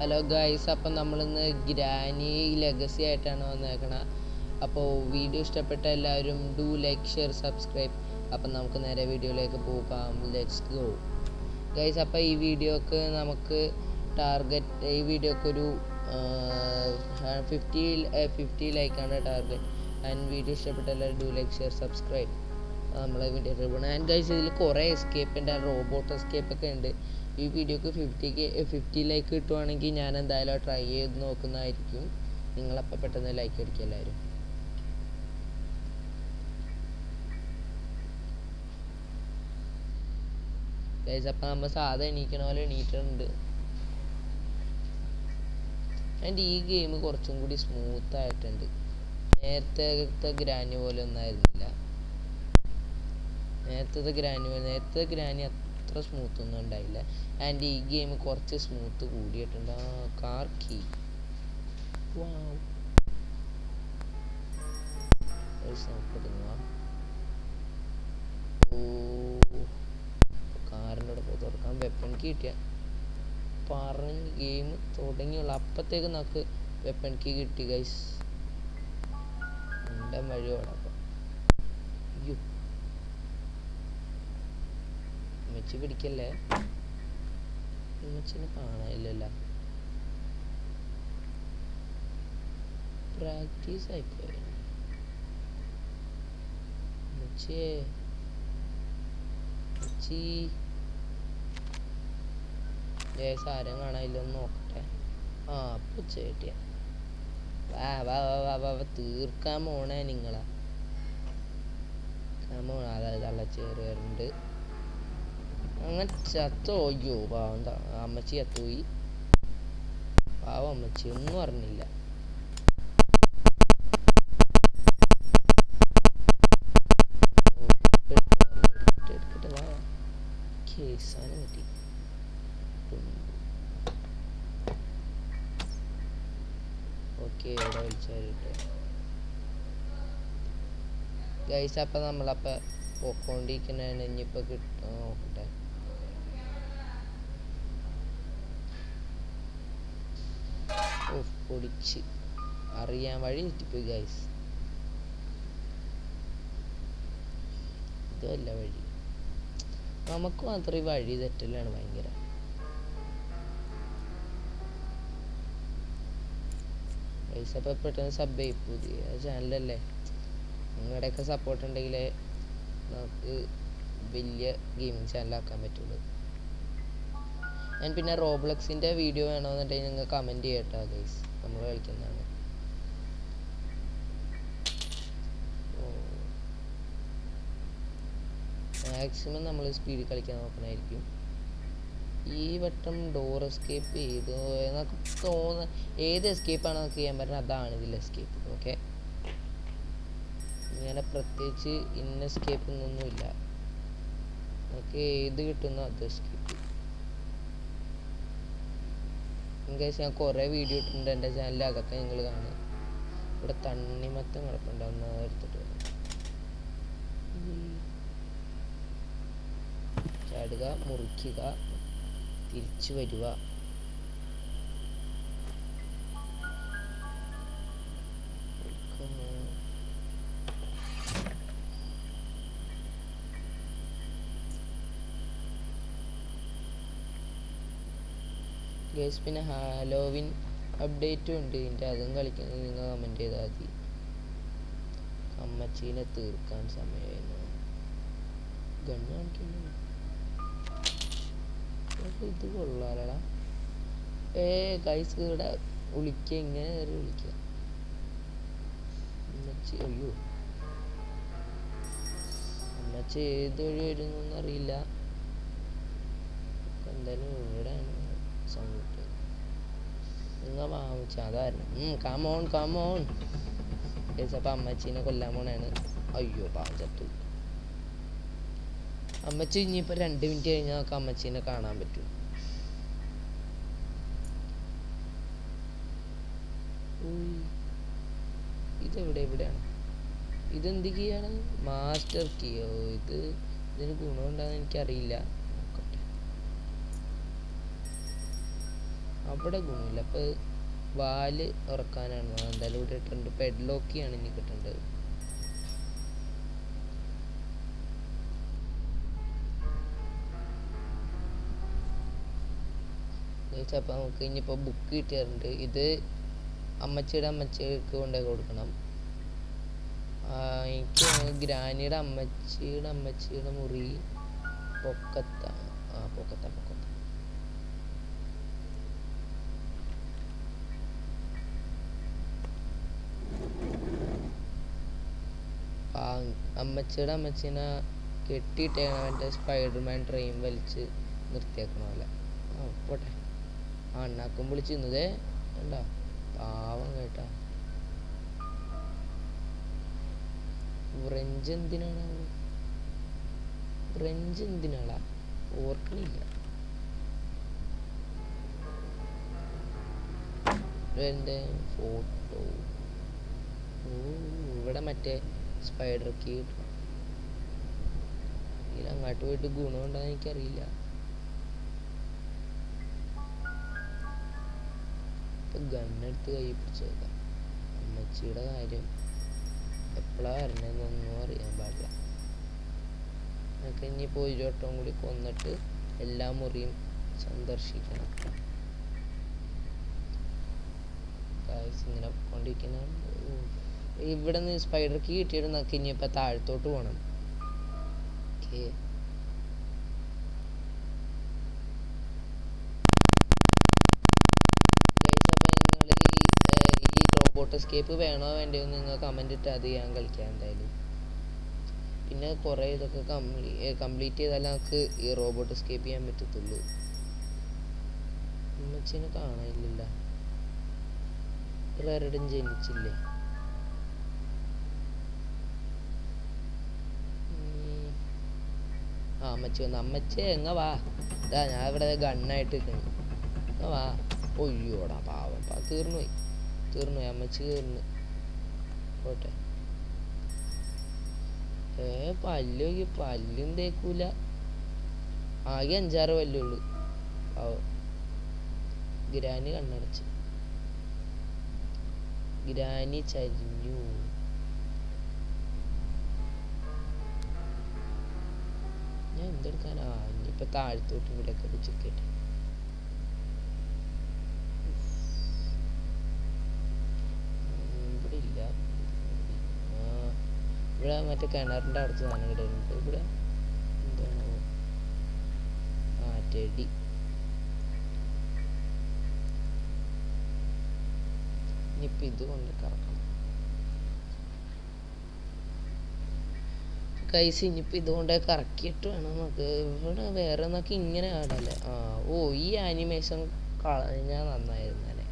Hello guys, അപ്പം നമ്മളിന്ന് granny legacy ആയിട്ടാണ് വന്നേക്കണത്. അപ്പോൾ വീഡിയോ ഇഷ്ടപ്പെട്ട എല്ലാവരും ഡു ലൈക്ക് ഷെയർ സബ്സ്ക്രൈബ്. അപ്പം നമുക്ക് നേരെ വീഡിയോയിലേക്ക് പോകാം. Let's go guys. അപ്പോൾ ഈ വീഡിയോക്ക് ഈ വീഡിയോക്ക് ഒരു 50 ലൈക്കാണ് ടാർഗറ്റ്. ആൻഡ് വീഡിയോ ഇഷ്ടപ്പെട്ട എല്ലാവരും ഡു ലൈക്ക് ഷെയർ സബ്സ്ക്രൈബ്. നമ്മളെ വീഡിയോ പോകണം. ആൻഡ് ഗൈസ്, ഇതിൽ കുറേ എസ്കേപ്പിൻ്റെ റോബോട്ട് എസ്കേപ്പൊക്കെ ഉണ്ട്. ഈ വീഡിയോക്ക് 50 ലൈക്ക് കിട്ടുവാണെങ്കിൽ ഞാൻ എന്തായാലും ട്രൈ ചെയ്ത് നോക്കുന്നതായിരിക്കും. നിങ്ങളപ്പോൾ പെട്ടെന്ന് ലൈക്ക് അടിക്കുക എല്ലാവരും. ഗൈസ്, അപ്പം നമ്മൾ സാധാ എണീക്കണ പോലെ എണീറ്റിട്ടുണ്ട്. ആൻഡ് ഈ ഗെയിം കുറച്ചും കൂടി സ്മൂത്ത് ആയിട്ടുണ്ട്. നേരത്തെ ഗ്രാനി പോലെ ഒന്നായിരുന്നില്ല. നേരത്തെ ഗ്രാനി അത്ര സ്മൂത്ത് ഒന്നും ഉണ്ടായില്ല. ആൻഡ് ഈ ഗെയിം കുറച്ച് സ്മൂത്ത് കൂടിയിട്ടുണ്ട്. കാർ കീ കാറിൻ്റെ അവിടെ പോയി തുറക്കാൻ വെപ്പൺ കീ കിട്ടിയ പറഞ്ഞ് ഗെയിം തുടങ്ങിയുള്ള അപ്പത്തേക്ക് നമുക്ക് വെപ്പൺ കീ കിട്ടി ഗൈസ്. എൻ്റെ വഴിയോടപ്പം അയ്യോ ഉമ്മച്ചി പിടിക്കല്ലേ, ഉമ്മച്ചിനെ കാണാനില്ലല്ലോ. പ്രാക്ടീസ് ആയിപ്പോയി ഉമ്മച്ചിയെ. സാരം കാണാനില്ലെന്ന് നോക്കട്ടെ. അപ്പൊ ചേട്ടിയ വാ തീർക്കാൻ പോണേ നിങ്ങളാ. അതായത് അള്ളച്ചേറി വരുന്നുണ്ട്. അങ്ങനെ ചത്തോ? അയ്യോ പാവം, അമ്മച്ചി ചത്തുപോയി. പാവം അമ്മച്ചി ഒന്നും അറിഞ്ഞില്ല. എടുക്കട്ടെ വാ, കേസാണ് കിട്ടി. ഓക്കെ, ഇവിടെ വിളിച്ചാലിട്ട് ഗൈസ്. അപ്പം നമ്മളപ്പോൾ പോയിക്കൊണ്ടിരിക്കുന്നതാണ്. ഇനിയിപ്പോൾ കിട്ടാൻ നോക്കട്ടെ. പൊടിച്ച് അറിയാൻ വഴി തെറ്റിപ്പോയി ഗൈസ്. ഇതല്ല വഴി, നമുക്ക് മാത്രം ഈ വഴി തെറ്റലാണ് ഭയങ്കര. ഗൈസ്, അപ്പോൾ പെട്ടെന്ന് സബ് ചെയ്യും. പുതിയ ചാനലല്ലേ, നിങ്ങളുടെയൊക്കെ സപ്പോർട്ട് ഉണ്ടെങ്കിലേ നമുക്ക് വലിയ ഗെയിമിംഗ് ചാനലാക്കാൻ പറ്റുള്ളൂ. ഞാൻ പിന്നെ റോബ്ലക്സിൻ്റെ വീഡിയോ വേണമെന്നുണ്ടെങ്കിൽ നിങ്ങൾ കമൻറ്റ് ചെയ്യട്ടോ ഗൈസ്, നമ്മൾ കളിക്കുന്നതാണ്. മാക്സിമം നമ്മൾ സ്പീഡിൽ കളിക്കാൻ നോക്കണമായിരിക്കും. ഈ വട്ടം ഡോർ എസ്കേപ്പ് ചെയ്തു എന്നൊക്കെ തോന്നുന്ന ഏത് എസ്കേപ്പാണ് നമുക്ക് ചെയ്യാൻ പറ്റുന്നത് അതാണ് ഇതിൽ എസ്കേപ്പ്. ഓക്കെ, ഇങ്ങനെ പ്രത്യേകിച്ച് ഇന്ന എസ്കേപ്പ് ഒന്നുമില്ല. നമുക്ക് ഏത് കിട്ടുന്നോ അത് എസ്കേപ്പ്. ഗൈസ്, ഞാൻ കുറേ വീഡിയോ ഇട്ടിട്ടുണ്ട് എൻ്റെ ചാനലിൽ, അതൊക്കെ നിങ്ങൾ കാണുക. ഇവിടെ തണ്ണിമത്തം കിടപ്പുണ്ടാവുന്ന എടുത്തിട്ട് ചാടുക, മുറിക്കുക, തിരിച്ചു വരിക. ഗൈസ്, പിന്നെ ഹാലോവിൻ അപ്ഡേറ്റും ഉണ്ട് ഇതിൻ്റെ, അതും കളിക്കുന്നത് നിങ്ങൾ കമൻറ്റ് ചെയ്താൽ മതി. അമ്മച്ചീനെ തീർക്കാൻ സമയമായിരുന്നു. ഗണ്ണ് കാണിക്കുന്നു. ഇത് കൊള്ളാലടാ. ഗൈസ്, ഇവിടെ വിളിക്കുക, ഇങ്ങനെ കയറി വിളിക്കുക. അമ്മച്ചി അയ്യോ, അമ്മച്ചി ഏത് വഴി വരുന്നൊന്നും അറിയില്ല. എന്തായാലും ഇവിടെയാണ് സൗണ്ട്. നിങ്ങൾ വാങ്ങിച്ച അതായിരുന്നു. കമോൺ ഗൈസ്, അപ്പം അമ്മച്ചീനെ കൊല്ലാൻ പോണാണ്. അയ്യോ പാവം ചത്തു. അമ്മച്ചി ഇനിയിപ്പോൾ 2 മിനിറ്റ് കഴിഞ്ഞാൽ നമുക്ക് അമ്മച്ചീനെ കാണാൻ പറ്റും. എവിടെയാണ് ഇതെന്ത് കീയാണ്? മാസ്റ്റർ കീയോ? ഇതിന് ഗുണമുണ്ടാകുന്ന എനിക്കറിയില്ല. നോക്കട്ടെ. ആ അവിടെ ഗുണമില്ല. അപ്പോൾ വാല് ഉറക്കാനാണ് എന്തായാലും ഇവിടെ ഇട്ടിട്ടുണ്ട്. പെഡ്ലോക്കിയാണ് ഇനി കിട്ടേണ്ടത്. അപ്പോൾ നമുക്ക് ഇനിയിപ്പോൾ ബുക്ക് കിട്ടിയിട്ടുണ്ട്. ഇത് അമ്മച്ചിക്ക് കൊണ്ടുപോയി കൊടുക്കണം. എനിക്ക് ഗ്രാനിയുടെ അമ്മച്ചിയുടെ മുറി പൊക്കത്താണ്. പൊക്കത്ത അമ്മച്ചീനെ കെട്ടിയിട്ടേക്കണ മറ്റേ സ്പൈഡർമാൻ ട്രെയിൻ വലിച്ച് നിർത്തിയേക്കണമല്ല. പോട്ടെ. അണ്ണാക്കും വിളിച്ച് നിന്നതേ ഉണ്ടാ പാവം കേട്ടാ. ഫ്രഞ്ച് എന്തിനാളാ ഓർക്കണില്ല. എൻ്റെ ഫോട്ടോ ഇവിടെ മറ്റേ സ്പൈഡർ കീ കിട്ടണം. ഇതിൽ അങ്ങോട്ട് പോയിട്ട് ഗുണമുണ്ടെന്ന് എനിക്കറിയില്ല. ഇപ്പം ഗണ്ണെടുത്ത് കൈ പിടിച്ചേക്കാം. അമ്മച്ചിയുടെ കാര്യം എപ്പോഴാണ് വരണമെന്നൊന്നും അറിയാൻ പാടില്ല. നമുക്ക് ഇനിയിപ്പോൾ ഒരു വട്ടം കൂടി കൊന്നിട്ട് എല്ലാ മുറിയും സന്ദർശിക്കണം. ഇങ്ങനെ കൊണ്ടിരിക്കുന്ന ഇവിടെ നിന്ന് സ്പൈഡർ കീ കിട്ടിയിട്ട് നമുക്ക് ഇനിയിപ്പോൾ താഴത്തോട്ട് പോകണം. ഓക്കെ, റോബോട്ട് എസ്കേപ്പ് വേണോ വേണ്ടയോ നിങ്ങൾ കമൻറ്റ് ഇട്ട് അത് ഞാൻ കളിക്കാം എന്തായാലും. പിന്നെ കുറേ ഇതൊക്കെ കംപ്ലീറ്റ് ചെയ്താലേ നമുക്ക് ഈ റോബോട്ട് എസ്കേപ്പ് ചെയ്യാൻ പറ്റത്തുള്ളൂ. അമ്മച്ചിനെ കാണാനില്ല. വേറെടും ജനിച്ചില്ലേ? അമ്മച്ചി വന്നു. അമ്മച്ചി എങ്ങ വാ. ഇതാ ഞാൻ ഇവിടെ ഗണ്ണായിട്ട് നിൽക്കുന്നു. വാ. ഒയ്യോടാ പാവം. തീർന്നു അമ്മച്ചി തീർന്നു. പോട്ടെ. പല്ലും തേക്കൂല. ആകെ 5-6 പല്ലുള്ളൂ. ഗ്രാനി കണ്ണടച്ച്. ഗ്രാനി ചരിഞ്ഞു. ഞാൻ എന്തെടുക്കാനാ? ഇനിയിപ്പോ താഴത്തോട്ടും കൂടെ ഒക്കെ പിടിച്ചിട്ട് ഇവിടെ ഇല്ല. ഇവിടെ മറ്റേ കിണറിന്റെ അടുത്ത് സാധനം കിടക്കുന്നുണ്ട്. ഇവിടെ എന്താണോ ചെടി. ഇനിയിപ്പോൾ ഇത് കൊണ്ട് കറക്കണം. കൈസ് ഇനിയിപ്പോൾ ഇതുകൊണ്ട് കറക്കിയിട്ട് വേണം നമുക്ക്. ഇവിടെ വേറെ നോക്കി ഇങ്ങനെ ആടല്ലേ. ഈ ആനിമേഷൻ കളഞ്ഞാൽ നന്നായിരുന്നല്ലേ.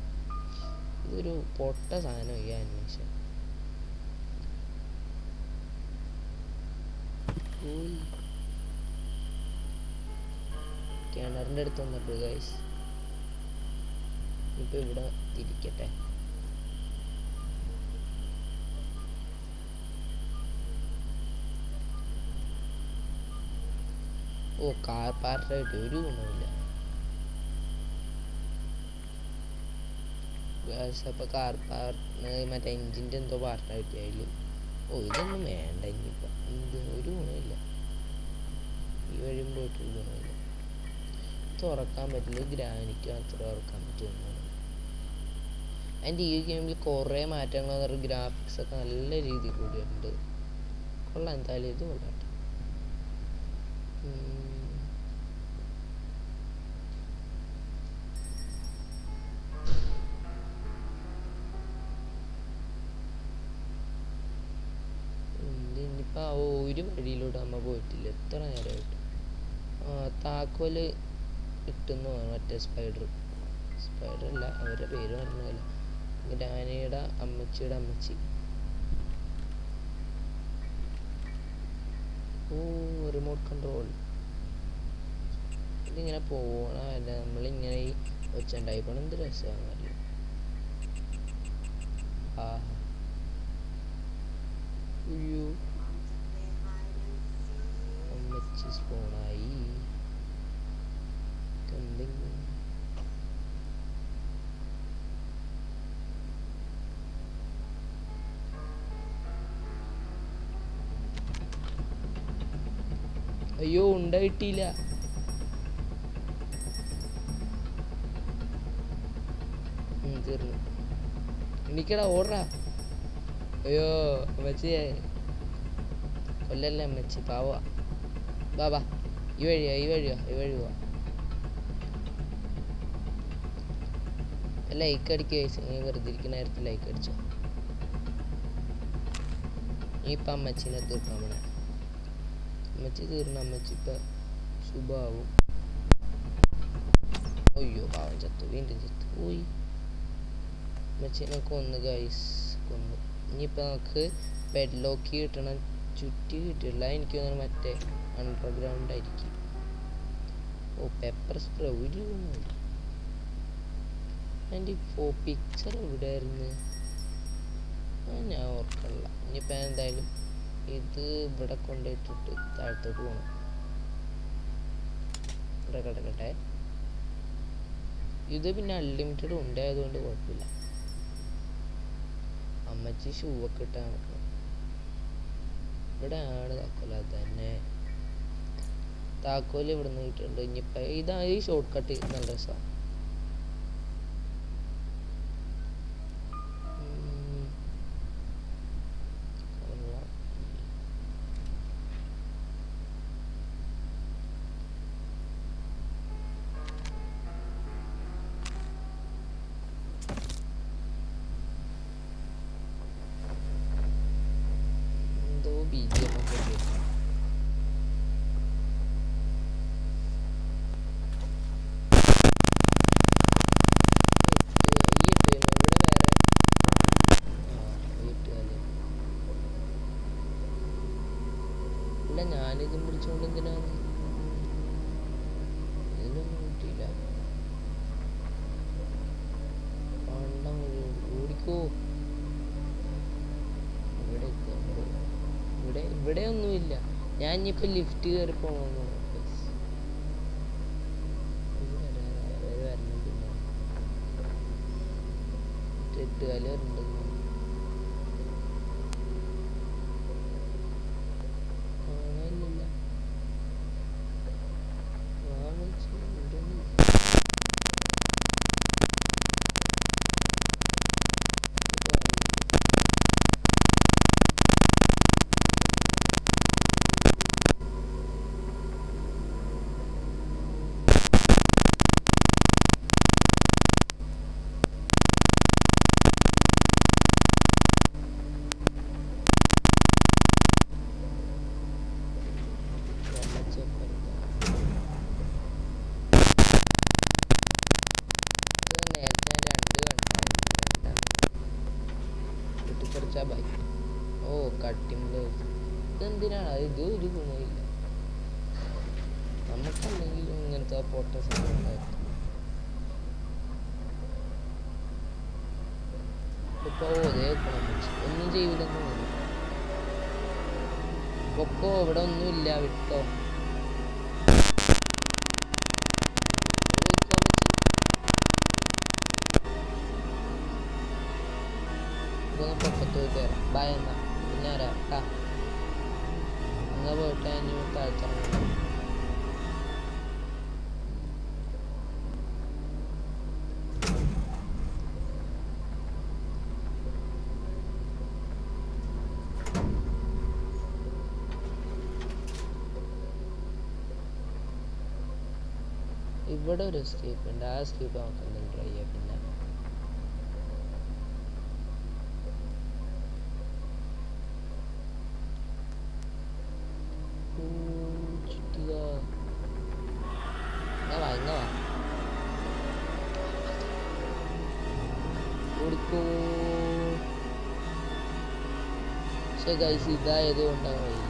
ഇതൊരു പൊട്ട സാധനം ഈ ആനിമേഷൻ. കിണറിൻ്റെ അടുത്ത് വന്നിട്ട് ഗൈസ്. ഇപ്പം ഇവിടെ തിരിക്കട്ടെ. കാർ പാർട്ടായിട്ട് ഒരു ഗുണമില്ല. അപ്പോൾ കാർ പാർട്ട് മറ്റേ എൻജിൻ്റെ എന്തോ പാർട്ടായിട്ട് അതിൽ. ഇതൊന്നും വേണ്ട ഇനിയിപ്പോൾ. ഒരു ഗുണമില്ല. ഈ വഴിയും പോയിട്ടൊരു ഗുണമില്ല. തുറക്കാൻ പറ്റില്ല. ഗ്രാനിക്ക് മാത്രമേ തുറക്കാൻ പറ്റുമെന്നാണ്. അതിൻ്റെ ഈ ഗെയിമിൽ കുറേ മാറ്റങ്ങൾ എന്ന് പറഞ്ഞാൽ ഗ്രാഫിക്സ് ഒക്കെ നല്ല രീതിയിൽ കൂടിയുണ്ട്. കൊള്ളാം. എന്തായാലും ഇത് കൊള്ളാട്ടെ. ഇനിയിപ്പോൾ ഒരു വഴിയിലൂടെ അമ്മ പോയിട്ടില്ല. എത്ര നേരമായിട്ട്. താക്കോല് കിട്ടുന്നു മറ്റേ സ്പൈഡർ അല്ല, അവരുടെ പേര് പറഞ്ഞല്ല. ഗ്രാനിയുടെ അമ്മച്ചിയുടെ അമ്മച്ചി. Remote control. ഇതിങ്ങനെ പോകണമല്ല, നമ്മളിങ്ങനെ ഈ ഒച്ചുണ്ടായി പോകണം. എന്ത് രസമാണല്ലോ. അയ്യോ, അമ്മച്ചി സ്പോണായി. അയ്യോ ഉണ്ട കിട്ടിയില്ല. തീർന്നു. എണീക്കടാ, ഓടറാ. അയ്യോ അമ്മച്ചിയെ കൊല്ലല്ലേ അമ്മച്ചി, പാവാ. ബാ ഈ വഴി പോവാ. ലൈക്ക് അടിക്കുക. നീ വെറുതെ ഇരിക്കുന്ന നേരത്തെ ലൈക്ക് അടിച്ചോ. നീ ഇപ്പം അമ്മച്ചിനെ തീർക്കാൻ പോണേ. അമ്മച്ചി തീർന്ന അമ്മച്ചി ഇപ്പം ശുഭാവും. അയ്യോ പാവം ചത്തു, വീണ്ടും ചത്തു പോയി. അമ്മച്ചിനെ കൊന്നു ഗൈസ്, കൊന്നു. ഇനിയിപ്പോൾ നമുക്ക് പെഡ്ലോക്ക് കിട്ടണം. ചുറ്റി കിട്ടില്ല, എനിക്ക് തോന്നുന്നു മറ്റേ അണ്ടർഗ്രൗണ്ട് ആയിരിക്കും. ഓ പെപ്പർ സ്പ്രേ ഒരു എൻ്റെ പിക്ചർ എവിടെയായിരുന്നു ഞാൻ ഓർക്കണില്ല. ഇനിയിപ്പോൾ എന്തായാലും ഇത് ഇവിടെ കൊണ്ടുപോയിട്ടിട്ട് താഴത്തോട്ട് പോകണം. ഇവിടെ കിടക്കട്ടെ. ഇത് പിന്നെ അൺലിമിറ്റഡ് ഉണ്ടായതുകൊണ്ട് കുഴപ്പമില്ല. അമ്മച്ചി ഷൂ ഒക്കെ ഇട്ടാ നടക്കണം. ഇവിടെയാണ് താക്കോൽ. അത് തന്നെ താക്കോൽ ഇവിടെ നിന്ന് കിട്ടുന്നുണ്ട്. ഇനിയിപ്പോൾ ഇതാ ഈ ഷോർട്ട് കട്ട് നല്ല രസമാണ്. ഞാനിതും പിടിച്ചോണ്ട് എന്തിനാണ്? ഇതിലൊന്നും കിട്ടിയില്ല. ഓടിക്കോ. ഇവിടെ ഒന്നുമില്ല. ഞാൻ ഇനിയിപ്പോ ലിഫ്റ്റ് കയറി പോകണമെന്ന് എട്ടുകാലുണ്ട്. ഓ കട്ടിങ് ഇതെന്തിനാണ്? ഇത് ഒരു ഗുണമില്ല. നമുക്കല്ലെങ്കിലും ഇങ്ങനത്തെ പൊട്ട സാധനം ഉണ്ടായിരുന്നു. ഇപ്പൊ ഒരേ ഗുണം ഒന്നും ചെയ്യില്ലെന്ന് തോന്നുന്നു. പൊക്കോ, ഇവിടെ ഒന്നുമില്ല, വിട്ടോ. പൊക്കത്ത് കയറാം. ബായ് എന്നാ പിന്നെ വരാം കേട്ടാ. എന്നാ പോയിട്ട് ഇനി താഴ്ത്തിറങ്ങണം. ഇവിടെ ഒരു എസ്കേപ്പ് ഉണ്ട്. ആ എസ്കേപ്പ് നമുക്ക് ട്രൈ ചെയ്യാം. പിന്നെ പക്ഷെ ഗൈസ് ഇതായതുകൊണ്ടാണ് വൈകി.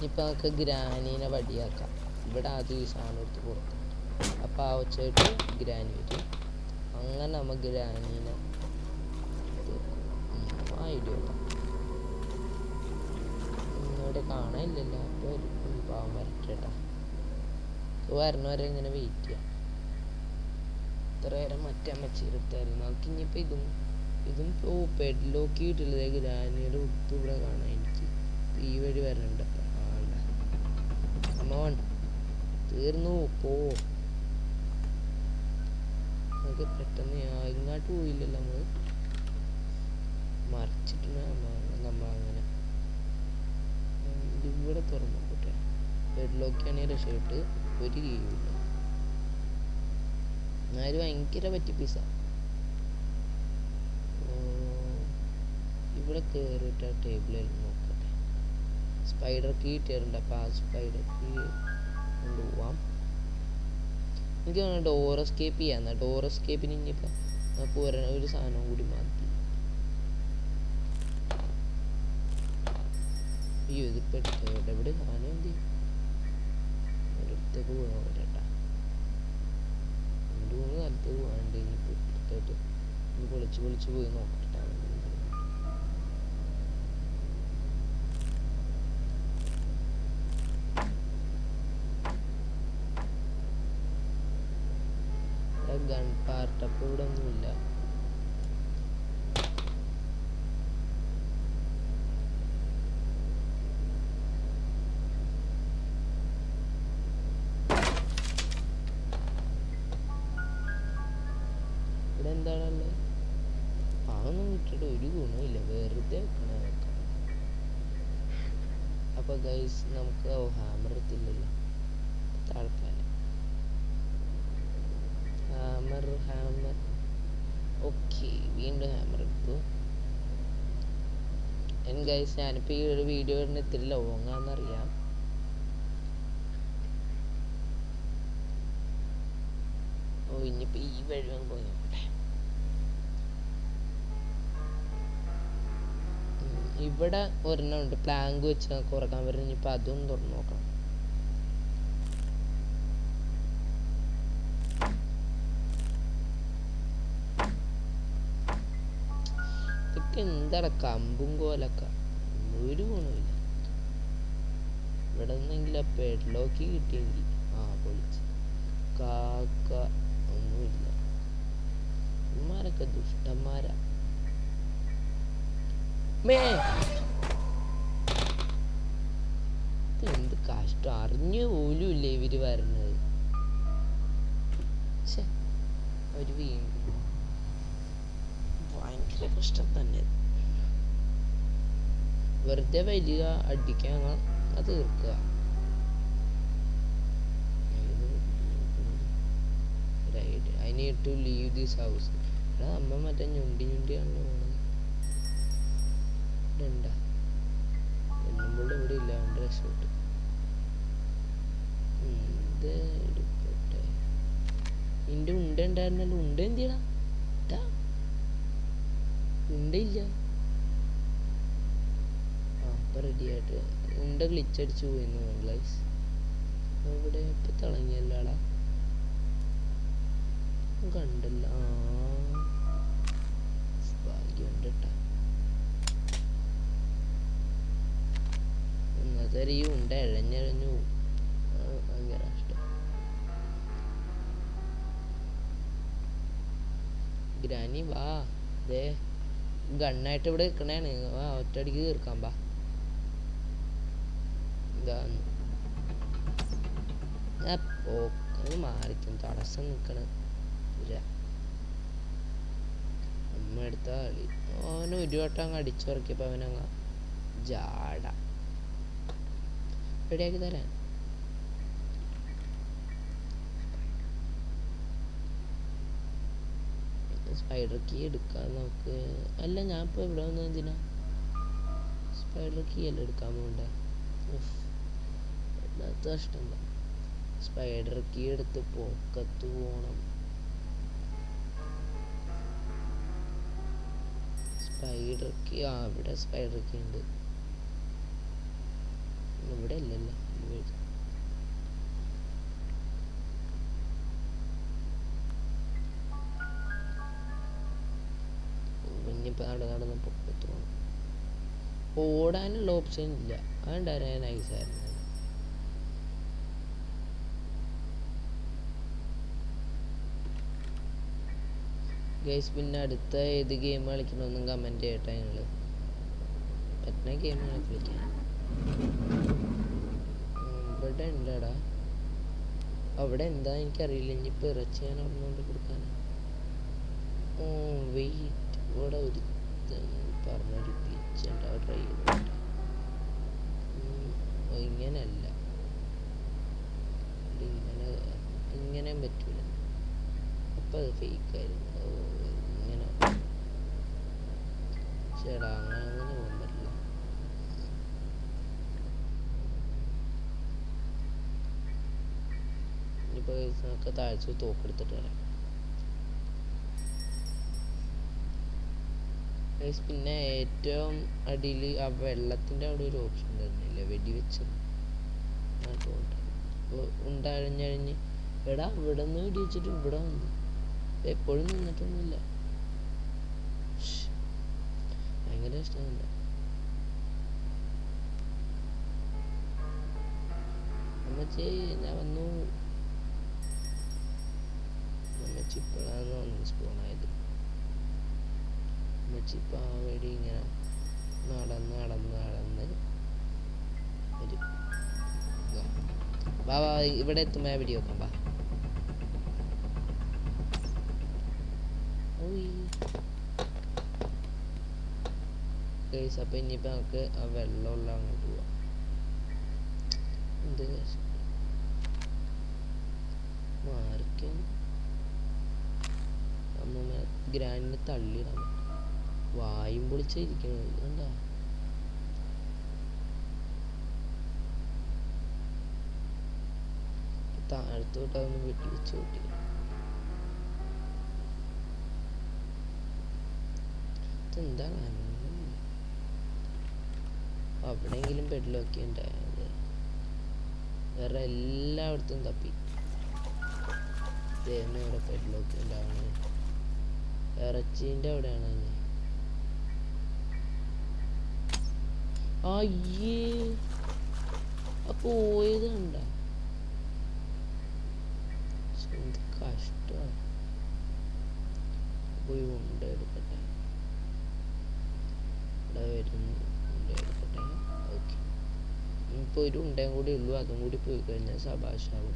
ഇപ്പൊ നമുക്ക് ഗ്രാനീനെ വടിയാക്കാം. ഇവിടെ ആദ്യം ഈ സാധനം എടുത്ത് പുറത്ത്. അപ്പോൾ ആ വെച്ചിട്ട് ഗ്രാനി വരും. അങ്ങനെ നമ്മൾ ഗ്രാനീനെ ഐഡിയ ഇവിടെ കാണാനില്ലല്ലോ. അപ്പോൾ പാവം വരട്ടേട്ടാ. വരണ വരെ ഇങ്ങനെ വെയിറ്റ് ചെയ്യാം. ഇത്ര നേരം മറ്റേ അമ്മച്ചിരുത്തായിരുന്നു. നമുക്ക് ഇനിയിപ്പോൾ ഇതും പെഡ്ലോക്ക് കിട്ടില്ല. ഗ്രാനിയുടെ ഉടുപ്പ് ഇവിടെ കാണാം എനിക്ക്. ഈ വഴി വരണുണ്ട്. കമോൺ, തീർന്നു പോ. നമുക്ക് പെട്ടെന്ന് ഇങ്ങോട്ട് പോയില്ലല്ലോ. നമ്മൾ മറിച്ചിട്ട് നമ്മളങ്ങനെ ഇവിടെ തുറന്നു പോട്ടെ. ബെഡ്ലോക്കാണെങ്കിൽ രക്ഷപ്പെട്ട് ഒരു കീഴില്ല. എന്നാലും ഭയങ്കര പറ്റിപ്പീസ. ഇവിടെ കയറിയിട്ട് ആ ടേബിളിൽ നോക്കട്ടെ. സ്പൈഡർ കീ ഇട്ടിട്ടുണ്ട്. അപ്പോൾ ആ സ്പൈഡർ കീ കൊണ്ടുപോവാം. എനിക്ക് തോന്നുന്നു ഡോർ എസ്കേപ്പ് ചെയ്യാന്ന. ഡോർ എസ്കേപ്പിന് ഇനിയിപ്പോൾ നമുക്ക് ഒരു സാധനം കൂടി മതി. അയ്യോ, ഇതിപ്പോൾ എടുത്തോട്ടെ. എവിടെ സാധനം എന്ത് ഒരിടത്തേക്ക് പോകാൻ പറ്റട്ടാ. 2-3 സ്ഥലത്തേക്ക് പോകാണ്ട്. ഇനിയിപ്പോൾ എടുത്തോട്ട് ഇനി പൊളിച്ച് പോയി നോക്കട്ടെ. ഗൺ പാർട്ട് അപ്പോൾ ഇവിടെ ഒന്നുമില്ല. ഇവിടെ എന്താണുള്ളത്? അതൊന്നും വിട്ടിട്ട് ഒരു ഗുണമില്ല, വെറുതെ വെക്കണതൊക്കെ. അപ്പോൾ ഗൈസ് നമുക്ക് ഹാമർ എത്തില്ലല്ലോ. താൽക്കാലം ഹാമർ ഓക്കെ. വീണ്ടും ഹാമർ എടുത്തു. ഗൈസ് ഞാനിപ്പോൾ ഈ ഒരു വീഡിയോ ഇത്തിരി ലോങ്ങാന്നറിയാം. ഇനിയിപ്പോൾ ഈ വഴി പോയി നോക്കട്ടെ. ഇവിടെ ഒരെണ്ണം ഉണ്ട്, പ്ലാങ്ക് വെച്ച് നമുക്ക് ഉറക്കാൻ പറ്റും. ഇനിയിപ്പോൾ അതും തുറന്ന് നോക്കണം. ഇതൊക്കെ എന്താണ് കമ്പും കോലൊക്കെ, ഒരു ഗുണമില്ല. ഇവിടെ നിന്നെങ്കിലും പെഡ്ലോക്ക് കിട്ടിയെങ്കിൽ പൊളിച്ച്. കാക്ക ഒന്നുമില്ല. ഇമാരൊക്കെ ദുഷ്ടന്മാരാ. എന്ത് കഷ്ടം, അറിഞ്ഞു പോലും ഇല്ല ഇവര് വരണത്. അവര് വീണ്ടും ഭയങ്കര കഷ്ടം തന്നെ. വെറുതെ വരിക, അടിക്കാൻ, അത് തീർക്കുക. I need to leave this house. അമ്മ മറ്റേ ഞൊണ്ടിയാണല്ലോ പോണത്. ഇടണ്ട എന്നുമ്പോൾ ഇവിടെ ഇല്ലാണ്ട് രക്ഷപ്പെട്ടു. ഇത് എടുക്കട്ടെ. നിന്റെ ഉണ്ട ഉണ്ടായിരുന്നല്ലോ. ഉണ്ട എന്തിയടാ? ഉണ്ടയില്ല. അപ്പൊ റെഡി ആയിട്ട് ഉണ്ട ഗ്ലിച്ചടിച്ചു പോയിന്ന് ഗൈസ്. ഇവിടെ ഇപ്പൊ തിളങ്ങിയല്ലാടാ, കണ്ടല്ല. ഭാഗ്യമുണ്ട് കേട്ടാ. ഇന്നത്തെ ഈ ഉണ്ട ഇഴഞ്ഞിഴഞ്ഞു ഭയങ്കര ഇഷ്ടം. ഗ്രാനി വാ, ദേ ഗണ്ണായിട്ട് ഇവിടെ നിൽക്കണേണ്. വാ, ഒറ്റയടിക്ക് തീർക്കാൻ പാ. ഇതാന്ന് ഞാൻ പോക്കത് മാറിക്കും, തടസ്സം നിൽക്കണ. അമ്മ എടുത്ത കളി. അവന് ഒരു വട്ടം അങ്ങ് അടിച്ചുറക്കിയപ്പോൾ അവനങ്ങ് ജാട. റെഡിയാക്കി തരാൻ. സ്പൈഡർ കീ എടുക്കാൻ നമുക്ക്. അല്ല, ഞാൻ ഇപ്പോൾ ഇവിടെ വന്നത് എന്തിനാ? സ്പൈഡർ കീ അല്ല എടുക്കാൻ പോകണ്ടേ? വല്ലാത്ത കഷ്ടം. സ്പൈഡർ കീ എടുത്ത് പോക്കത്ത് പോകണം. സ്പൈഡർ കീ ഇവിടെ സ്പൈഡർ കീ ഉണ്ട്. ഇവിടെ അല്ലല്ലോ. ഇനിയിപ്പോൾ നടന്ന് പൊക്കത്ത് പോകണം. ഓടാനുള്ള ഓപ്ഷൻ ഇല്ല. അതുകൊണ്ടാണ് നൈസായിരുന്നു. ഗൈസ് പിന്നെ അടുത്ത ഏത് ഗെയിം കളിക്കണമെന്നും കമൻറ്റ് ചെയ്യട്ടെ. നിങ്ങൾ പറ്റുന്ന ഗെയിമുകൾ കളിക്കാൻ. ഇവിടെ ഉണ്ടടാ. അവിടെ എന്താ എനിക്കറിയില്ല. ഇനിയിപ്പോൾ ഇറച്ചി ഞാൻ അവിടെ കൊണ്ട് കൊടുക്കാൻ. വെയിറ്റ്, ഇവിടെ ഒരു പറഞ്ഞൊരു ഗ്ലിച്ച് ഉണ്ട്. അത് ട്രൈ ചെയ്തിട്ട് ഇങ്ങനെയല്ല, ഇങ്ങനെ ഇങ്ങനെയും പറ്റൂല. അപ്പം അത് ഫേക്കായിരുന്നു. ഇങ്ങനെ ചേടാ, അങ്ങനെ പോകാൻ പറ്റില്ല. ഇനിയിപ്പോൾ നമുക്ക് താഴ്ച തോക്കെടുത്തിട്ട് വരാം. പിന്നെ ഏറ്റവും അടിയിൽ ആ വെള്ളത്തിൻ്റെ അവിടെ ഒരു ഓപ്ഷൻ ഉണ്ടായിരുന്നില്ല, വെടിവെച്ചത്. ഉണ്ടാഴിഞ്ഞഴിഞ്ഞ് എടാ ഇവിടെ നിന്ന് വെടിവെച്ചിട്ട് ഇവിടെ വന്നു. എപ്പോഴും നിന്നിട്ടൊന്നുമില്ല. ഭയങ്കര ഇഷ്ടമുണ്ട്. അമ്മച്ചി ഞാൻ വന്നു. അമ്മച്ചി ഇപ്പോഴാണ് വന്ന് സ്പോണായത്. അമ്മച്ചി ഇപ്പം ആ വഴി ഇങ്ങനെ നടന്ന് നടന്ന് നടന്ന് വരും. വാ വാ, ഇവിടെ എത്തുമ്പോൾ വെടി വെക്കാം. വാ. അപ്പം ഇനിയിപ്പോൾ നമുക്ക് ആ വെള്ളമുള്ള അങ്ങോട്ട് പോവാം. എന്ത് മാറിക്കും. അമ്മ ഗ്രാൻഡിനെ തള്ളിയിടാൻ വായും പൊളിച്ചിരിക്കുന്നത് കണ്ടാ. താഴത്തോട്ട് അതൊന്ന് വെട്ടി വെച്ച് കൂട്ടി. ഇതെന്താണ് അവിടെയെങ്കിലും ബെഡിലൊക്കെ ഉണ്ടായത്. വേറെ എല്ലായിടത്തും തപ്പി. ഇതേന്നെ ഇവിടെ ബെഡിലൊക്കെ ഉണ്ടാവണേ. ഇറച്ചീൻ്റെ അവിടെയാണ്. അയ്യേ, അപ്പൊ പോയത് കണ്ട. എന്ത് കഷ്ടമാണ്. പോയി ഉണ്ട എടുക്കട്ടെ. ഇവിടെ വരുന്നു, ഉണ്ട എടുക്കട്ടെ. ഓക്കെ, ഇപ്പോൾ ഒരു ഉണ്ടയും കൂടി ഉള്ളൂ. അതും കൂടി പോയി കഴിഞ്ഞാൽ സഭാഷാവും.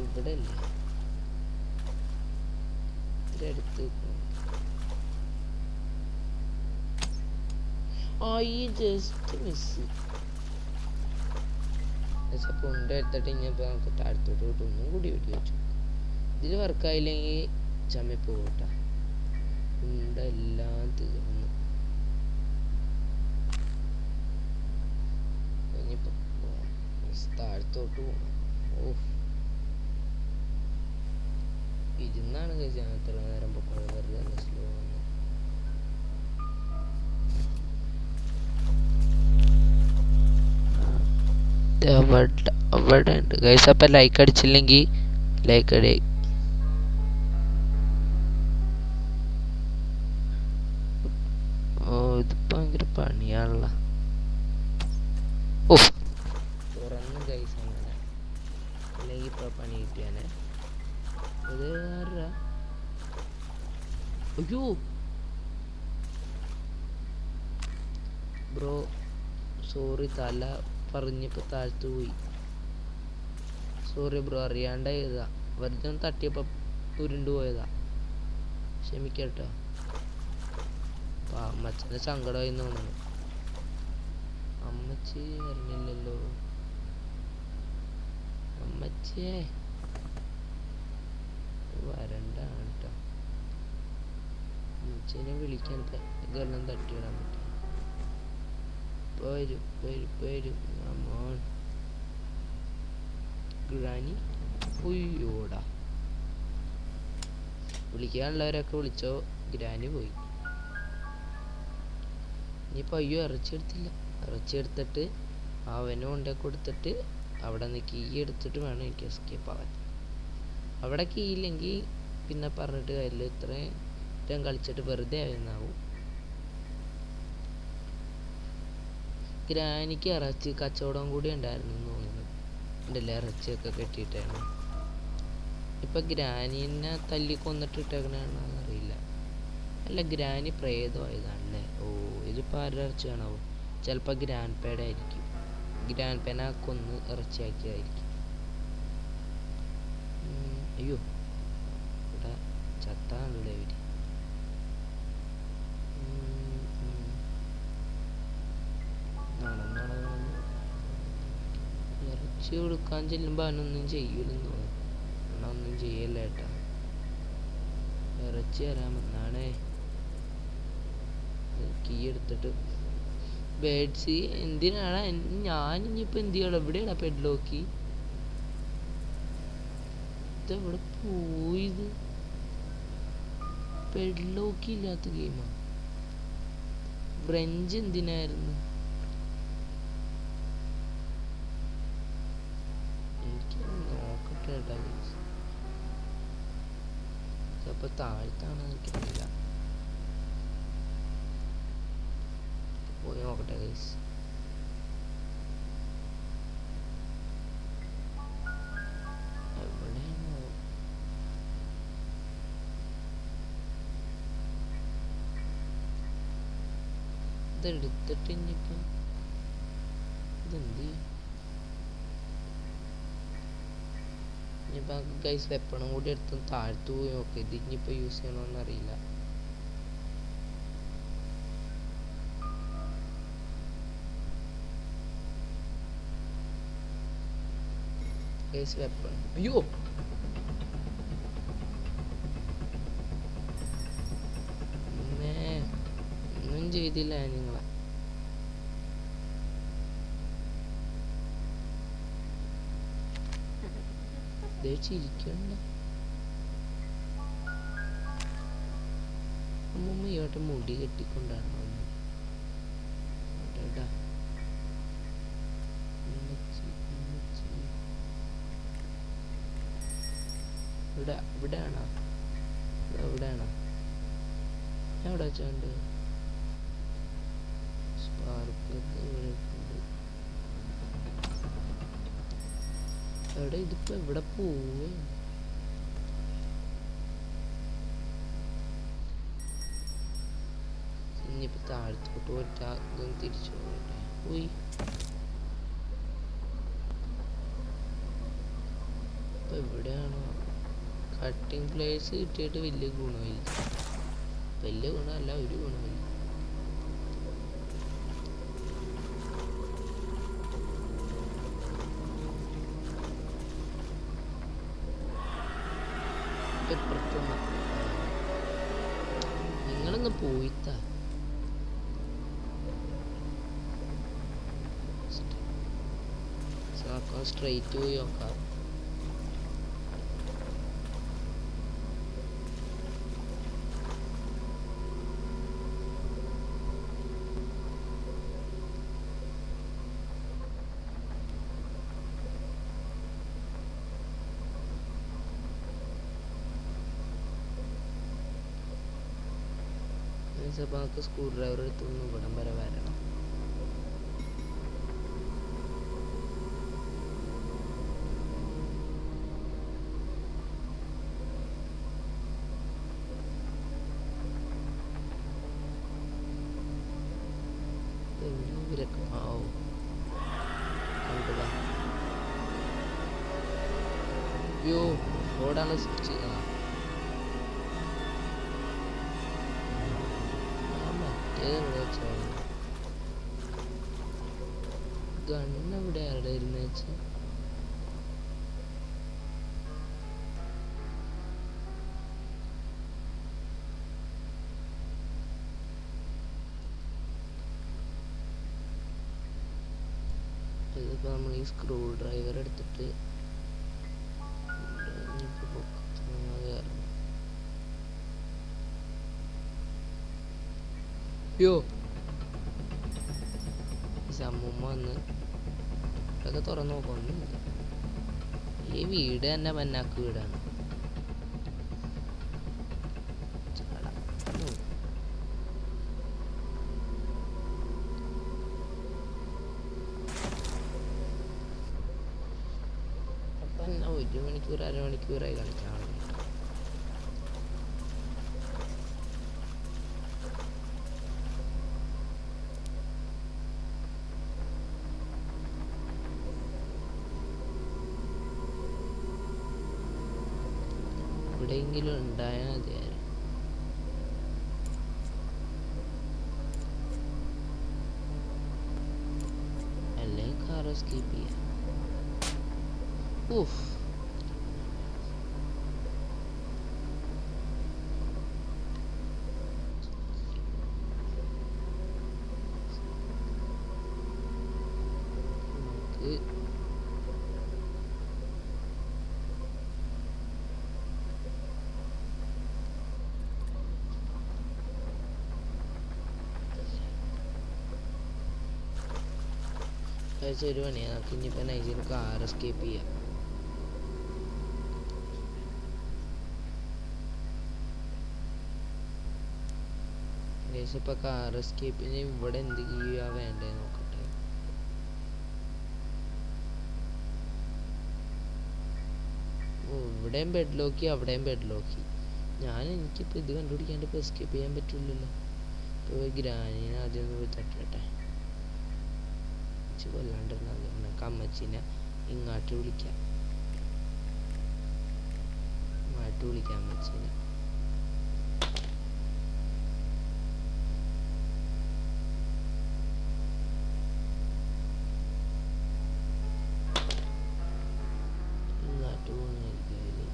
ഇവിടെ അല്ലേ ഇത്തിരി അടുത്ത്. ഈ ജസ്റ്റ് മിസ്. അപ്പോൾ ഉണ്ട എടുത്തിട്ട് ഇനിയിപ്പോൾ നമുക്ക് താഴത്തോട്ട് വിട്ട് ഒന്നും കൂടി വെട്ടി വെച്ചു. ഇതിൽ വർക്കായില്ലെങ്കിൽ ചമ്മപ്പോട്ടാ. ഉണ്ട എല്ലാം തീർന്നു. ഇനിയിപ്പോൾ താഴത്തോട്ട് പോകണം. ഇരുന്നാണ് കഴിച്ചാൽ എത്ര നേരം പൊക്കോളൂ. വെറുതെ തന്നെ സ്ലോ ആണ്. അവിടെ ഉണ്ട് ഗൈസ്. അപ്പം ലൈക്ക് അടിച്ചില്ലെങ്കിൽ ലൈക്ക് അടി. ഇതിപ്പോൾ ഭയങ്കര പണിയാണല്ലോ. തുറന്ന് ഗൈസ് അങ്ങനെ. അല്ലെങ്കിൽ ഇപ്പോൾ പണി കിട്ടിയാനെ. ഇത് ആരാ? അയ്യോ ബ്രോ സോറി, തല പറഞ്ഞപ്പോൾ താഴ്ത്തു പോയി. സോറി ബ്രോ, അറിയാണ്ട് ചെയ്തതാ. വെറുതെ ഒന്ന് തട്ടിയപ്പോൾ ഉരുണ്ടു പോയതാ. ക്ഷമിക്കട്ടോ. അമ്മച്ചൻ്റെ സങ്കടമായി തോന്നുന്നു. അമ്മച്ചി അറിഞ്ഞില്ലല്ലോ. അമ്മച്ചിയെ വരണ്ടാണ് കേട്ടോ. അമ്മച്ചീനെ വിളിക്കാൻ ഇതെല്ലാം തട്ടിയിടാൻ പറ്റും. വരും ഗ്രാനി. ഉയ്യോടാ, വിളിക്കാനുള്ളവരൊക്കെ വിളിച്ചോ. ഗ്രാനി പോയി. ഇനിയിപ്പോൾ അയ്യോ ഇറച്ചിയെടുത്തില്ല. ഇറച്ചിയെടുത്തിട്ട് അവനും കൊണ്ടേ കൊടുത്തിട്ട് അവിടെ നിന്ന് കീ എടുത്തിട്ട് വേണം എനിക്ക് എസ്കേപ്പ് ആവാൻ. അവിടെ കീയില്ലെങ്കിൽ പിന്നെ പറഞ്ഞിട്ട് കാര്യമില്ല. ഇത്രയും കളിച്ചിട്ട് വെറുതെ ആയിരുന്നാവും. ഗ്രാനിക്ക് ഇറച്ചി കച്ചവടം കൂടി ഉണ്ടായിരുന്നു തോന്നുന്നു. ഉണ്ടല്ലേ, ഇറച്ചിയൊക്കെ കെട്ടിയിട്ടാണ്. ഇപ്പൊ ഗ്രാനീനെ തല്ലി കൊന്നിട്ട് ഇട്ടേക്കണെന്ന് അറിയില്ല. അല്ല, ഗ്രാനി പ്രേതമായതാണല്ലേ. ഓ, ഇതിപ്പോൾ ആരുടെ ഇറച്ചിയാണോ? ചിലപ്പോൾ ഗ്രാൻഡ് പേടെ ആയിരിക്കും. ഗ്രാൻഡ് പേനെ കൊന്ന് ഇറച്ചിയാക്കിയതായിരിക്കും. അയ്യോ, ഇവിടെ ചത്താണല്ലേ ഇവര്. ഇറച്ചി കൊടുക്കാൻ ചെല്ലുമ്പോൾ അവനൊന്നും ചെയ്യൂലെന്ന് തോന്നുന്നു. ഒന്നും ചെയ്യല്ല ഏട്ടാ. ഇറച്ചി തരാമെന്നാണേ. കീ എടുത്തിട്ട് ബേഡ്സി എന്തിനാണ് ഞാനിനിയിപ്പോൾ എന്ത് ചെയ്യണം? എവിടെയാണ് പെഡ്ലോക്കി? ഇതെവിടെ പോയത്? പെഡ്ലോക്കി ഇല്ലാത്ത ഗെയിമാ. ബ്രഞ്ച് എന്തിനായിരുന്നു? എനിക്ക് നോക്കട്ടെ ഏട്ടാ. ചിലപ്പോൾ താഴ്ത്താണെന്ന് എനിക്കറിയില്ല. പോയി നോക്കട്ടെ ഗൈസ്. എവിടെയാണോ? ഇതെടുത്തിട്ട് ഇനിയിപ്പം ഇതെന്ത് ചെയ്യും? ഇനിയിപ്പോൾ ഗൈസ് വെപ്പണും കൂടി എടുത്ത് താഴ്ത്തു പോയി നോക്കാം. ഇത് ഇനിയിപ്പോൾ യൂസ് ചെയ്യണമെന്നറിയില്ല. ഗൈസ് വെപ്പൺ, അയ്യോ ഒന്നും ചെയ്തില്ല നിങ്ങളെ. ചിരിക്കണ്ട. അമ്മൂമ്മ ഇയോട്ടെ മുടി കെട്ടിക്കൊണ്ടാണ് ഇവിടെയാണോ? എവിടെയാണോ? എവിടെ വെച്ചുണ്ട് സ്പാർക്കൊക്കെ ഉണ്ട്. എവിടെ? ഇതിപ്പോ എവിടെ പോവേ? ഇനിയിപ്പോ താഴത്തോട്ട് പോയിട്ട് ഇതൊന്ന് തിരിച്ചു പോകട്ടെ. പോയി ഇപ്പൊ എവിടെയാണോ? കട്ടിങ് പ്ലേസ് കിട്ടിയിട്ട് വലിയ ഗുണമില്ല. വലിയ ഗുണമല്ല, ഒരു ഗുണമില്ല. നിങ്ങളൊന്ന് പോയിത്താ. സ്ട്രൈറ്റ് പോയി നോക്കാം. അപ്പോൾ നമുക്ക് സ്ക്രൂ ഡ്രൈവർ എടുത്തൊന്ന് ഇവിടം വരെ വരണം. ഇവരൊക്കെ അയ്യോ ഓടാനുള്ള സ്വിച്ച്. ഗണ്ണ് ഇവിടെ ആരുടെ ഇരുന്ന് വെച്ച്? ഇതിപ്പോ നമ്മൾ ഈ സ്ക്രൂ ഡ്രൈവർ എടുത്തിട്ട് യോ അമ്മൂമ്മ വന്ന് ഇതൊക്കെ തുറന്നു നോക്കൊന്നുമില്ല. ഈ വീട് തന്നെ പന്നാക്ക് വീടാണ്. 1 മണിക്കൂർ അരമണിക്കൂറായി കളിക്കാൻ വേണ്ടിയിട്ട്. എവിടെയെങ്കിലും ഉണ്ടായാൽ മതിയായിരുന്നു. അല്ലെങ്കിൽ കാർ എസ്കേപ്പ് ചെയ്യാം. ഊഫ്, ഒരു പണിയാ. നമുക്ക് ഇനിയിപ്പോൾ നൈസിന് കാർ എസ്കേപ്പ് ചെയ്യാം. ഇപ്പോൾ കാർ എസ്കേപ്പിന് ഇവിടെ എന്ത് ചെയ്യുക വേണ്ടേ നോക്കട്ടെ. ഓ, ഇവിടെയും ബെഡ് ലോക്കി, അവിടെയും ബെഡ് ലോക്കി. എനിക്കിപ്പോൾ ഇത് കണ്ടുപിടിക്കാണ്ട് ഇപ്പോൾ എസ്കേപ്പ് ചെയ്യാൻ പറ്റില്ലല്ലോ. ഇപ്പോൾ ഗ്രാനീനെ ആദ്യം ഒന്ന് പോയി തട്ടട്ടെ. കൊല്ലാണ്ടിരുന്ന അമ്മച്ചിനെ ഇങ്ങോട്ട് വിളിക്കാം. അമ്മച്ചിനെ. ഇങ്ങോട്ട് പോകുന്നതായിരിക്കും.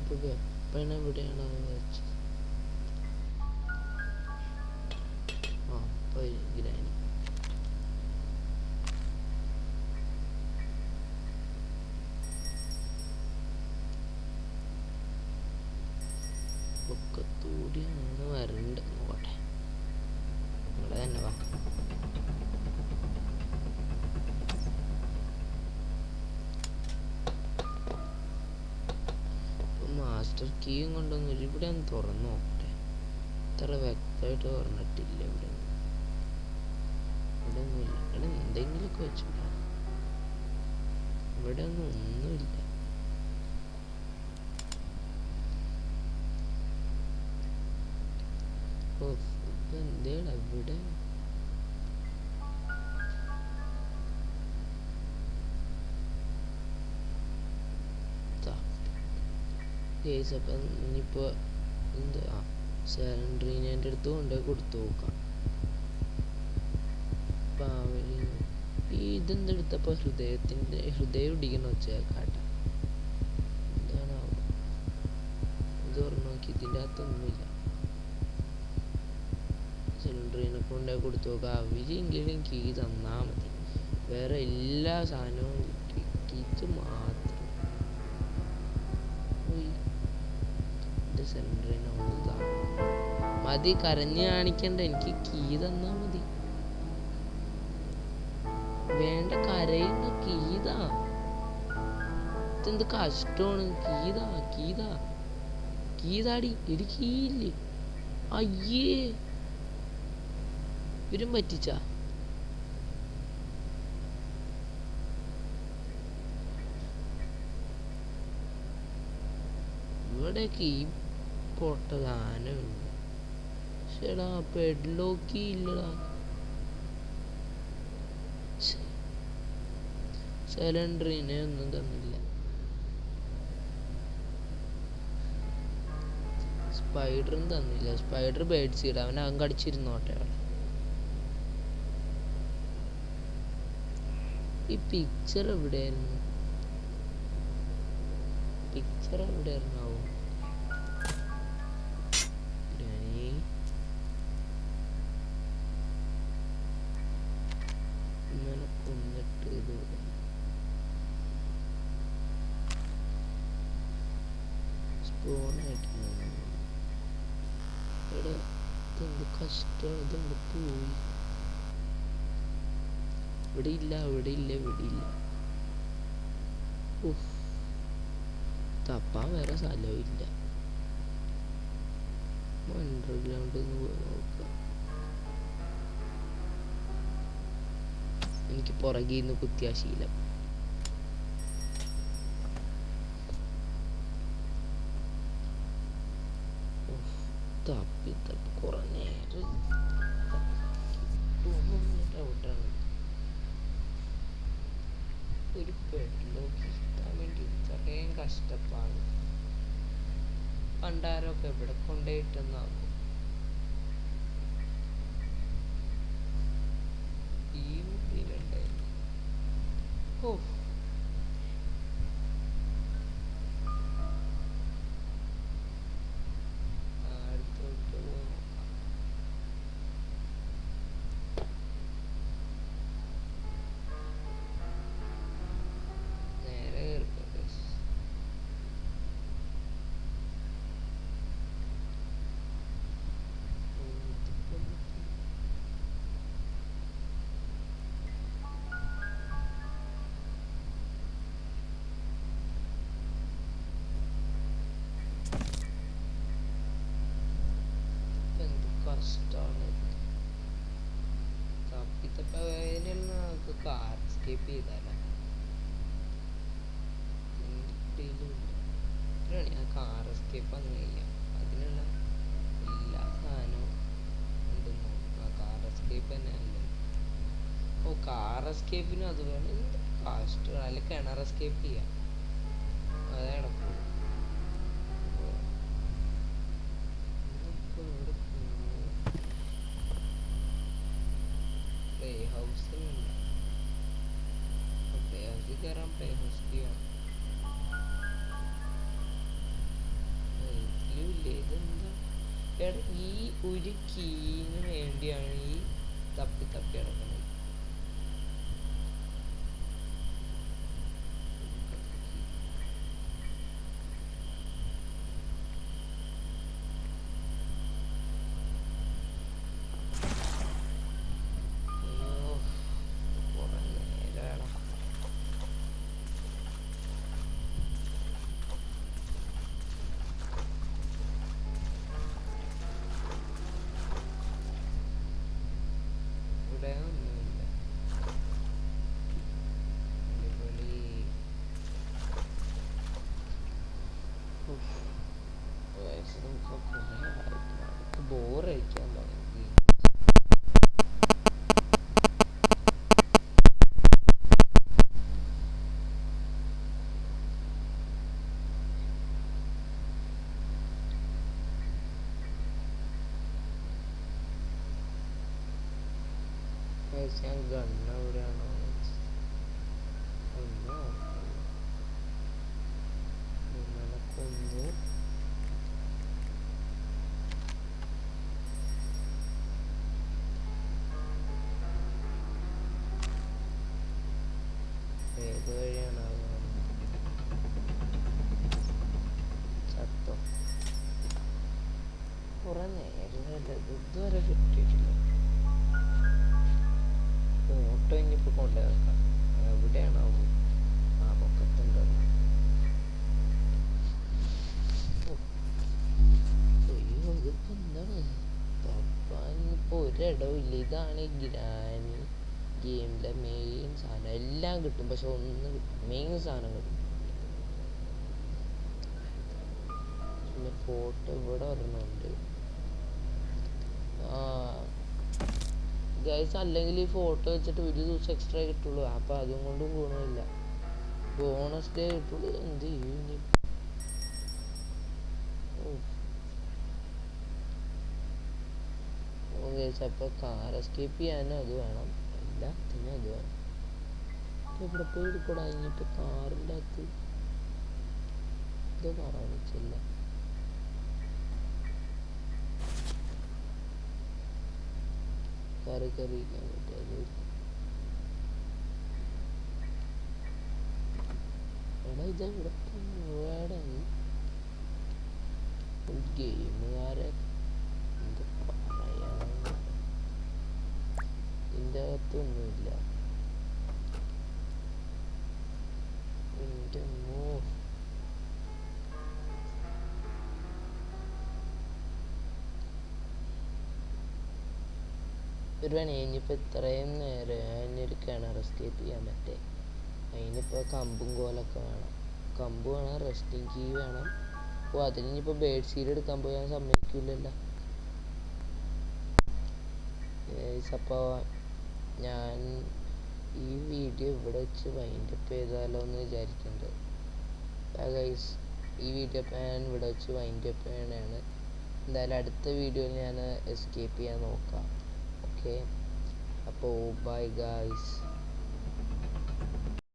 ഇപ്പോൾ വെപ്പൺ എവിടെയാണോ വെച്ചത്? ഗ്രാനി. പൊക്കത്തൂടിയാണ് വരണ്ട. നോക്കട്ടെ, ഇവിടെ തന്നെ വാ. മാസ്റ്റർ കീയും കൊണ്ടൊന്നും ഇവിടെ ഒന്ന് തുറന്നു നോക്കട്ടെ. ഇത്ര വ്യക്തമായിട്ട് തുറന്നിട്ടില്ല. ഇവിടെ ഒന്നുമില്ല. ഇവിടെ എന്തെങ്കിലുമൊക്കെ വെച്ചിട്ടുണ്ടോ? ഇവിടെ ഒന്നുമില്ല. എന്തേടാ ഇവിടെ? അപ്പം ഇനിയിപ്പോൾ എന്താ സാലൻഡ്രീനെ എൻ്റെ അടുത്ത് കൊണ്ടുപോയി കൊടുത്തു നോക്കാം. ഇതെന്തെടുത്തപ്പോൾ ഹൃദയം ഇടിക്കുന്ന വെച്ചേക്കാട്ട. എന്താണാവോ? ഇത് പറഞ്ഞു നോക്കി, ഇതിൻ്റെ അകത്തൊന്നുമില്ല. സാലൻഡ്രീനെ കൊണ്ടുപോയി കൊടുത്തു നോക്കാം. അവരെങ്കിലും കീ തന്നാൽ മതി. വേറെ എല്ലാ സാധനവും ഇത് മാത്രം. മതി, കരഞ്ഞ് കാണിക്കണ്ട. എനിക്ക് കീ തന്നാ മതി. വേണ്ട, കരയുന്ന കീതാ. ഇതെന്ത് കഷ്ടമാണ്. കീതാടി. ഒരു കീയില്ലേ? അയ്യേ, ഇവരും പറ്റിച്ച. ഇവിടെ കീ പൊട്ട സാധനമുണ്ട്. ശരിടാ, പെഡ്ലോക്കി ഇല്ലടാ. സിലിണ്ടറിനെ ഒന്നും തന്നില്ല. സ്പൈഡറും തന്നില്ല. സ്പൈഡർ ബേഡ് സീഡ്, അവൻ കടിച്ചിരുന്നോട്ടെ. ഈ പിക്ചർ എവിടെയായിരുന്നു? എവിടെയായിരുന്നാവോ? ഇങ്ങനെ കൊന്നിട്ട് ഇതുപോലെ സ്പോണായിട്ടുണ്ട്. ഇവിടെ ഇതെന്ത് കഷ്ടമാണ്. ഇതെന്ത് പോയി? ഇവിടെ ഇല്ല. തപ്പാൻ വേറെ സ്ഥലവും ഇല്ല. അണ്ടർഗ്രൗണ്ട് ഒന്ന് പോയി നോക്കാം. എനിക്ക് പുറകിൽ നിന്ന് കുത്തിയ ശീലം. തപ്പി തപ്പി കുറെ നേരം ഔട്ടാണ്. ഒരു ബെഡ്ലോക്ക് കിട്ടാൻ വേണ്ടി ഇത്രയും കഷ്ടപ്പാട്. പണ്ടാരൊക്കെ ഇവിടെ കൊണ്ടുപോയിട്ടെന്നാകും. ഈ മുറിയിലുണ്ടായിരുന്നു. ഓ കഷ്ടമാണ്. തപ്പിത്തപ്പതിനുള്ള നമുക്ക് കാർ എസ്കേപ്പ് ചെയ്താല ഞാൻ കാർ എസ്കേപ്പ് അങ്ങ് ചെയ്യാം. അതിനുള്ള എല്ലാ സാധനവും ഉണ്ടെന്നോ. ആ കാർ എസ്കേപ്പ് തന്നെ അല്ലേ. ഓ കാർ എസ്കേപ്പിനും അത് വേണം. എന്ത് കാസ്റ്റ്. അല്ലെ കിണർ എസ്കേപ്പ് ചെയ്യാം. അതാണ് പ്ലേ ഹൗസിലുണ്ട്. പ്ലേ ഹൗസിൽ കയറാം. പ്ലേ ഹൗസ് ചെയ്യാം. ഇതെന്താ ഈ ഒരു കീന് വേണ്ടിയാണ് ഈ തപ്പി തപ്പി നടക്കുന്നത്. ബോറടിക്കാൻ തുടങ്ങി. ഞാൻ ഗണ്ണ് എവിടെയാണോ കൊന്നു. ഏത് വഴിയാണ് ചത്തോ? കുറെ നേരം ഇതുവരെ കിട്ടിയിട്ടില്ല. ഫോട്ടോ ഇനിയിപ്പോ കൊണ്ടുവെക്കാം. എവിടെയാണാവോ? ആ പൊക്കത്തുണ്ടല്ലോ. അയ്യോ ഇതിപ്പോ എന്താണ് തപ്പാനിപ്പോ ഒരിടവും ഇല്ല. ഇതാണ് ഗ്രാനി ഗെയിമിലെ മെയിൻ സാധനം. എല്ലാം കിട്ടും പക്ഷെ ഒന്ന് കിട്ടും. മെയിൻ സാധനം കിട്ടും. പിന്നെ ഫോട്ടോ ഇവിടെ ഒരെണ്ണമുണ്ട്. ഗൈസ് അല്ലെങ്കിൽ ഈ ഫോട്ടോ വെച്ചിട്ട് ഒരു ദിവസം എക്സ്ട്രാ കിട്ടുള്ളൂ. അപ്പൊ അതും കൊണ്ടും ഗുണമില്ല. ബോണസ് ഡേ കിട്ടുള്ളൂ. എന്ത് ചെയ്യും? ഗൈസ് അപ്പൊ കാർ എസ്കേപ്പ് ചെയ്യാനും അത് വേണം. എല്ലാത്തിനും അത് വേണം. ഇവിടെ പോയി എടുക്കൂടാ. ഇനിയിപ്പോ കാറിൻ്റെ അകത്ത് ഇത് കാണിച്ചില്ല. കറി കറിയിക്കാൻ പറ്റിയത് എടാ ഇതെവിടെ പോവാടാ? ഗെയിമുകാരെ എന്ത് പറയാനാണ്. ഇതിൻ്റെ അകത്തൊന്നുമില്ല. എൻ്റെ മോ ഒരു പണി കഴിഞ്ഞിപ്പോൾ ഇത്രയും നേരം അതിനൊരു കിണർ എസ്കേപ്പ് ചെയ്യാൻ പറ്റേ. അതിനിപ്പോൾ കമ്പും കോലൊക്കെ വേണം. കമ്പ് വേണം, റെസ്റ്റിംഗ് കീ വേണം. ഓ അതിനിപ്പോൾ ബേഡ് സീഡ് എടുക്കാൻ പോയാൽ സമ്മതിക്കില്ലല്ലോ. അപ്പോൾ ഞാൻ ഈ വീഡിയോ ഇവിടെ വെച്ച് വൈൻഡപ്പ് ചെയ്താലോ എന്ന് വിചാരിക്കുന്നുണ്ട്. ഗൈസ് ഈ വീഡിയോ ഞാൻ ഇവിടെ വെച്ച് വൈൻഡപ്പ് ചെയ്യണതാണ്. എന്തായാലും അടുത്ത വീഡിയോയിൽ ഞാൻ എസ്കേപ്പ് ചെയ്യാൻ നോക്കാം. ഓക്കെ, അപ്പോൾ ബൈ ഗൈസ്.